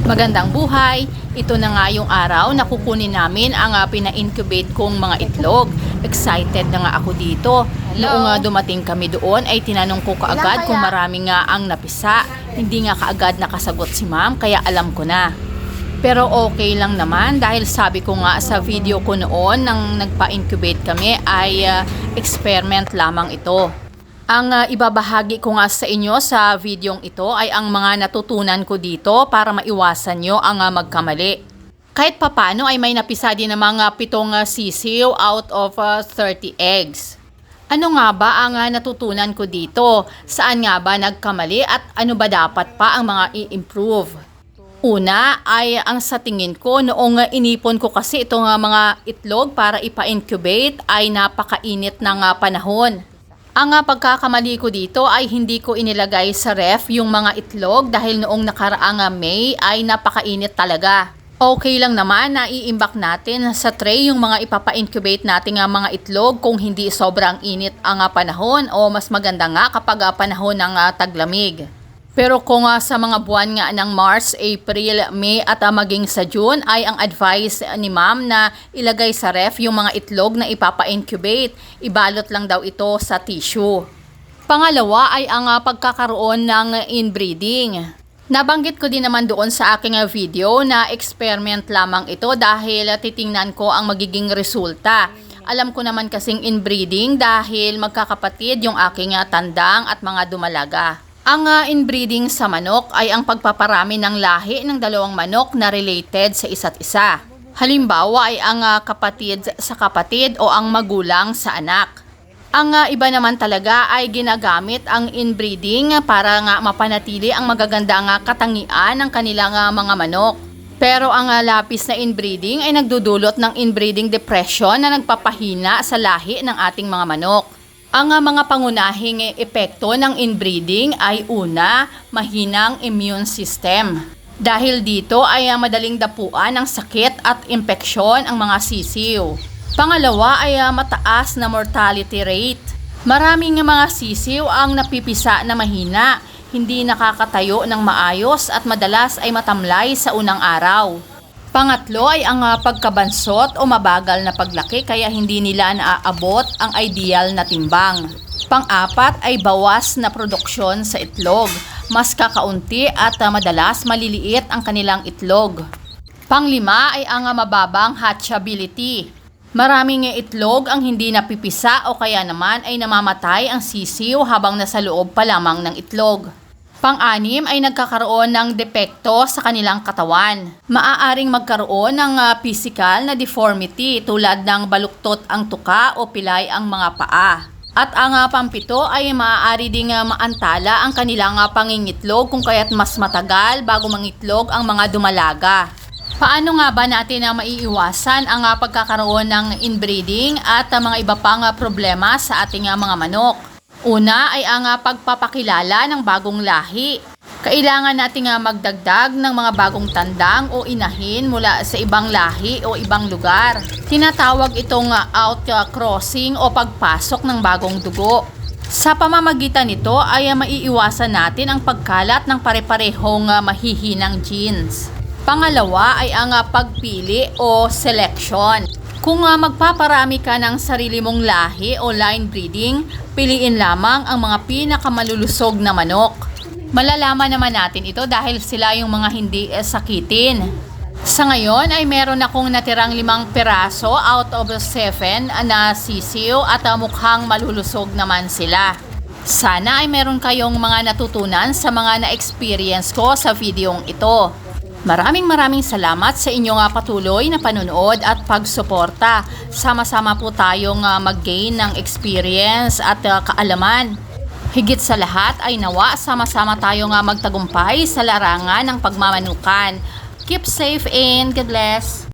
Magandang buhay! Ito na nga yung araw na kukunin namin ang pina-incubate kong mga itlog. Excited na nga ako dito. Noong dumating kami doon ay tinanong ko kaagad kung marami nga ang napisa. Hindi nga kaagad nakasagot si ma'am kaya alam ko na. Pero okay lang naman dahil sabi ko nga sa video ko noon nang nagpa-incubate kami ay experiment lamang ito. Ang ibabahagi ko nga sa inyo sa videong ito ay ang mga natutunan ko dito para maiwasan nyo ang magkamali. Kahit papano ay may napisa din ng mga 7 sisiw out of 30 eggs. Ano nga ba ang natutunan ko dito? Saan nga ba nagkamali at ano ba dapat pa ang mga i-improve? Una ay ang sa tingin ko noong inipon ko kasi itong mga itlog para ipa-incubate ay napakainit ng panahon. Ang pagkakamali ko dito ay hindi ko inilagay sa ref yung mga itlog dahil noong nakaraang May ay napakainit talaga. Okay lang naman na iimbak natin sa tray yung mga ipapa-incubate natin mga itlog kung hindi sobrang init ang panahon o mas maganda nga kapag panahon ng taglamig. Pero kung sa mga buwan nga ng March, April, May at maging sa June ay ang advice ni ma'am na ilagay sa ref yung mga itlog na ipapa-incubate. Ibalot lang daw ito sa tissue. Pangalawa ay ang pagkakaroon ng inbreeding. Nabanggit ko din naman doon sa aking video na experiment lamang ito dahil titingnan ko ang magiging resulta. Alam ko naman kasing inbreeding dahil magkakapatid yung aking tandang at mga dumalaga. Ang inbreeding sa manok ay ang pagpaparami ng lahi ng dalawang manok na related sa isa't isa. Halimbawa ay ang kapatid sa kapatid o ang magulang sa anak. Ang iba naman talaga ay ginagamit ang inbreeding para nga mapanatili ang magagandang katangian ng kanilang mga manok. Pero ang lapis na inbreeding ay nagdudulot ng inbreeding depression na nagpapahina sa lahi ng ating mga manok. Ang mga pangunahing epekto ng inbreeding ay una, mahinang immune system. Dahil dito ay madaling dapuan ng sakit at impeksyon ang mga sisiw. Pangalawa ay mataas na mortality rate. Maraming mga sisiw ang napipisa na mahina, hindi nakakatayo ng maayos at madalas ay matamlay sa unang araw. Pangatlo ay ang pagkabansot o mabagal na paglaki kaya hindi nila naaabot ang ideal na timbang. Pang-apat ay bawas na produksyon sa itlog. Mas kakaunti at madalas maliliit ang kanilang itlog. Panglima ay ang mababang hatchability. Maraming itlog ang hindi napipisa o kaya naman ay namamatay ang sisiw habang nasa loob pa lamang ng itlog. Pang-anim ay nagkakaroon ng depekto sa kanilang katawan. Maaaring magkaroon ng physical na deformity tulad ng baluktot ang tuka o pilay ang mga paa. At ang pampito ay maaari ding maantala ang kanilang pangingitlog kung kaya't mas matagal bago mangitlog ang mga dumalaga. Paano nga ba natin maiiwasan ang pagkakaroon ng inbreeding at mga iba pang problema sa ating mga manok? Una ay ang pagpapakilala ng bagong lahi. Kailangan nating magdagdag ng mga bagong tandang o inahin mula sa ibang lahi o ibang lugar. Tinatawag itong outcrossing o pagpasok ng bagong dugo. Sa pamamagitan nito ay maiiwasan natin ang pagkalat ng pare-parehong mahihinang genes. Pangalawa ay ang pagpili o selection. Kung magpaparami ka ng sarili mong lahi o line breeding, piliin lamang ang mga pinakamalulusog na manok. Malalaman naman natin ito dahil sila yung mga hindi sakitin. Sa ngayon ay meron akong natirang 5 piraso out of 7 na sisiw at mukhang malulusog naman sila. Sana ay meron kayong mga natutunan sa mga na-experience ko sa videong ito. Maraming salamat sa inyong patuloy na panunood at pagsuporta. Sama-sama po tayong mag-gain ng experience at kaalaman. Higit sa lahat ay nawa sama-sama tayong magtagumpay sa larangan ng pagmamanukan. Keep safe and God bless!